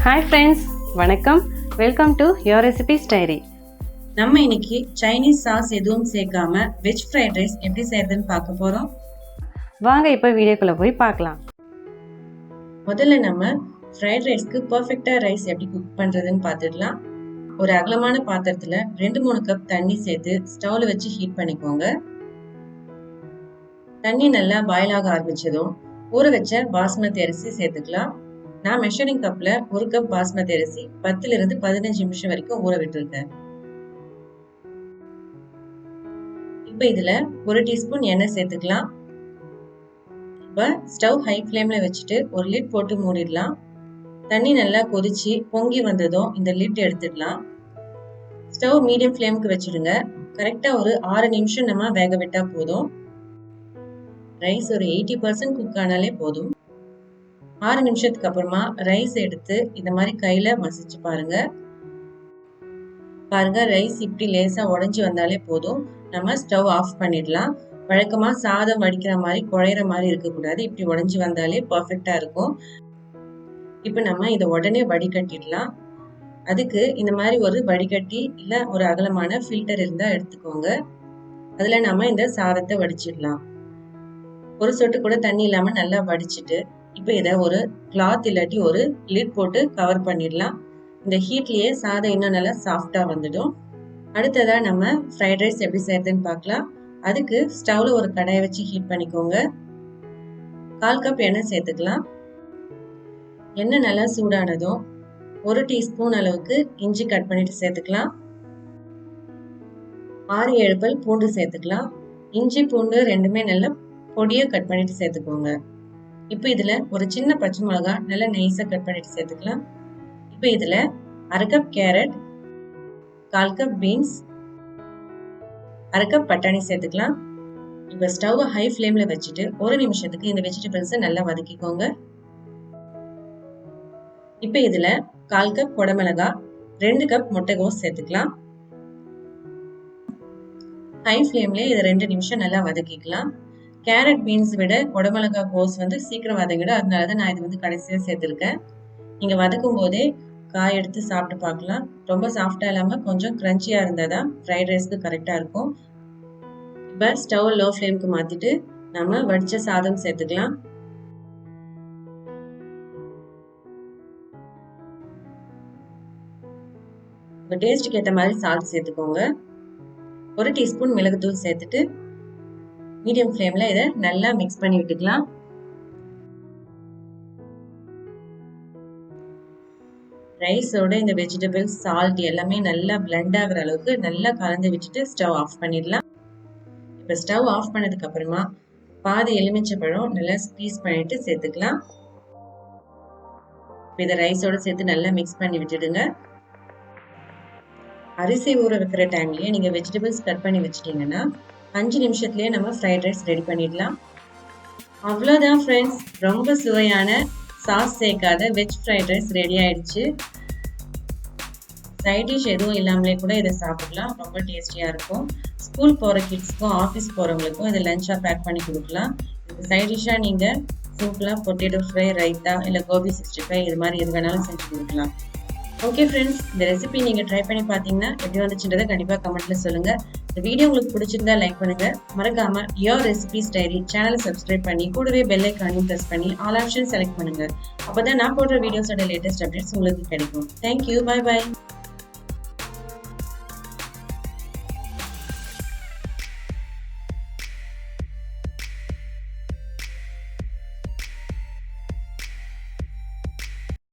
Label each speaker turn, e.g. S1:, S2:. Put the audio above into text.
S1: Hi friends, வணக்கம். Welcome to your recipes diary.
S2: நம்ம இன்னைக்கு சைனீஸ் சாஸ் எதுவும் சேர்க்காம வெஜ் ஃப்ரைட் ரைஸ் எப்படி செய்யறதுன்னு பார்க்க போறோம்.
S1: வாங்க இப்போ வீடியோக்குள்ள போய் பார்க்கலாம்.
S2: முதல்ல நம்ம ஃப்ரைட் ரைஸ்க்கு பெர்ஃபெக்ட்டா ரைஸ் எப்படி குக் பண்றதுன்னு பார்த்துடலாம். ஒரு அகலமான பாத்திரத்துல 2-3 கப் தண்ணி சேர்த்து ஸ்டவ்ல வச்சு ஹீட் பண்ணிக்கோங்க. தண்ணி நல்லா பாயில் ஆக ஆரம்பிச்சதும் ஊற வச்ச பாஸ்மதி அரிசி சேர்த்துக்கலாம். நான் மெஷரிங் கப்ல 1 கப் பாஸ்மதி அரிசி 10 இருந்து 15 நிமிஷம் வரைக்கும் ஊற விட்டுருக்கேன். இப்போ இதுல 1 டீஸ்பூன் எண்ணெய் சேர்த்துக்கலாம். இப்போ ஸ்டவ் ஹை ஃப்ளேம்ல வச்சுட்டு ஒரு லிட் போட்டு மூடிடலாம். தண்ணி நல்லா கொதிச்சு பொங்கி வந்ததும் இந்த லிட் எடுத்துடலாம். ஸ்டவ் மீடியம் ஃப்ளேமுக்கு வச்சிடுங்க. கரெக்டா ஒரு 6 நிமிஷம் நம்ம வேக விட்டா போதும். ரைஸ் ஒரு 80% குக் ஆனாலே போதும். 6 நிமிஷத்துக்கு அப்புறமா ரைஸ் எடுத்து இந்த மாதிரி கையில மசிச்சு பாருங்க. ரைஸ் இப்படி லேசா உடைஞ்சு வந்தாலே போதும். நம்ம ஸ்டவ் ஆஃப் பண்ணிடலாம். வழக்கமா சாதம் வடிக்கிற மாதிரி குழையிற மாதிரி இருக்கக்கூடாது. இப்படி உடைஞ்சு வந்தாலே பர்ஃபெக்டா இருக்கும். இப்ப நம்ம இதை உடனே வடிகட்டிடலாம். அதுக்கு இந்த மாதிரி ஒரு வடிகட்டி இல்ல ஒரு அகலமான ஃபில்டர் இருந்தா எடுத்துக்கோங்க. அதுல நம்ம இந்த சாதத்தை வடிச்சிடலாம். ஒரு சொட்டு கூட தண்ணி இல்லாம நல்லா வடிச்சிட்டு இப்போ இதை ஒரு கிளாத் இல்லாட்டி ஒரு லிட் போட்டு கவர் பண்ணிடலாம். இந்த ஹீட்லயே சாதம் இன்னும் நல்லா சாஃப்டா வந்துடும். அடுத்ததா நம்ம ஃப்ரைட் ரைஸ் எப்படி செய்யறதுன்னு பார்க்கலாம். அதுக்கு ஸ்டவ்ல ஒரு கடாயை வச்சு ஹீட் பண்ணிக்கோங்க. 1/4 கப் எண்ணெய் சேர்த்துக்கலாம். எண்ணெய் நல்லா சூடானதும் 1 டீஸ்பூன் அளவுக்கு இஞ்சி கட் பண்ணிட்டு சேர்த்துக்கலாம். 6-7 பல் பூண்டு சேர்த்துக்கலாம். இஞ்சி பூண்டு ரெண்டுமே நல்லா பொடியா கட் பண்ணிட்டு சேர்த்துக்கோங்க. இப்போ இதுல ஒரு சின்ன பச்சை மிளகாய் நல்லா நைஸா கட் பண்ணிட்டு சேர்த்துக்கலாம். இப்போ இதுல 1/2 cup carrot, 1/4 cup beans, 1/2 cup பட்டாணி சேர்த்துக்கலாம். இப்போ ஸ்டவ் ஹை ஃப்ளேம்ல வச்சுட்டு 1 நிமிஷத்துக்கு இந்த வெஜிடபிள்ஸை நல்லா வதக்கிக்கோங்க. இப்போ இதுல 1/4 கப் குடமிளகாய், 2 கப் முட்டைகோஸ் சேர்த்துக்கலாம். ஹை ஃப்ளேம்ல இதை 2 நிமிஷம் நல்லா வதக்கிக்கலாம். கேரட் பீன்ஸ் விட குடமிளகா கோஸ் சீக்கிரம் வதங்கிடும். அதனாலதான் நான் இது கடைசியா சேர்த்திருக்கேன். நீங்க வதக்கும் போதே காய் எடுத்து சாப்பிட்டு பார்க்கலாம். ரொம்ப சாஃப்டா இல்லாம கொஞ்சம் கிரன்ச்சியா இருந்தாதான் ஃப்ரைட் ரைஸ்க்கு கரெக்டா இருக்கும். இப்ப ஸ்டவ் லோ ஃப்ளேம்க்கு மாத்திட்டு நம்ம வடிச்ச சாதம் சேர்த்துக்கலாம். உங்க டேஸ்டுக்கு ஏற்ற மாதிரி சால்ட் சேர்த்துக்கோங்க. 1 டீஸ்பூன் மிளகுத்தூள் சேர்த்துட்டு மீடியம் ஃப்ளேம்ல இதை நல்லா மிக்ஸ் பண்ணி விட்டுக்கலாம். ரைஸோட இந்த வெஜிடபிள்ஸ் சால்ட் எல்லாமே நல்லா பிளெண்ட் ஆகுற அளவுக்கு நல்லா கலந்து விட்டுட்டு ஸ்டவ் ஆஃப் பண்ணிடலாம். இப்ப ஸ்டவ் ஆஃப் பண்ணதுக்கு அப்புறமா பாதி எலுமிச்சை பழம் நல்லா ஸ்க்வீஸ் பண்ணிட்டு சேர்த்துக்கலாம். இதை ரைஸோட சேர்த்து நல்லா மிக்ஸ் பண்ணி விட்டுடுங்க. அரிசி ஊற வைக்கிற டைம்லயே நீங்க வெஜிடபிள்ஸ் கட் பண்ணி வச்சிட்டீங்கன்னா 5 நிமிஷத்துலயே நம்ம ஃப்ரைட் ரைஸ் ரெடி பண்ணிடலாம். அவ்வளோதான் ஃப்ரெண்ட்ஸ், ரொம்ப சுவையான சாஸ் சேர்க்காத வெஜ் ஃப்ரைட் ரைஸ் ரெடி ஆயிடுச்சு. சைட் டிஷ் எதுவும் இல்லாமலே கூட இதை சாப்பிடலாம். ரொம்ப டேஸ்டியா இருக்கும். ஸ்கூல் போற கிட்ஸ்க்கும் ஆஃபீஸ் போறவங்களுக்கும் இதை லஞ்சா பேக் பண்ணி கொடுக்கலாம். சைட் டிஷ்ஷா நீங்க சிம்பிளா பொட்டேட்டோ ஃப்ரை, ரைத்தா இல்ல கோபி 65 இது மாதிரி எது வேணாலும் செஞ்சு கொடுக்கலாம். ஓகே ஃப்ரெண்ட்ஸ், இந்த ரெசிபி நீங்க ட்ரை பண்ணி பார்த்தீங்கன்னா எப்படி வந்துச்சுன்றதை கண்டிப்பா கமெண்ட்ல சொல்லுங்க. இந்த வீடியோ உங்களுக்கு பிடிச்சிருந்தா லைக் பண்ணுங்க. மறக்காம யோர் ரெசிபிஸ் டைரி சேனலை சப்ஸ்கிரைப் பண்ணி கூடவே பெல் ஐக்கானையும் பிரஸ் பண்ணி ஆல் ஆப்ஷன் செலக்ட் பண்ணுங்க. அப்பதான் நான் போடுற வீடியோஸோட லேட்டஸ்ட் அப்டேட்ஸ் உங்களுக்கு கிடைக்கும். Thank you, bye by.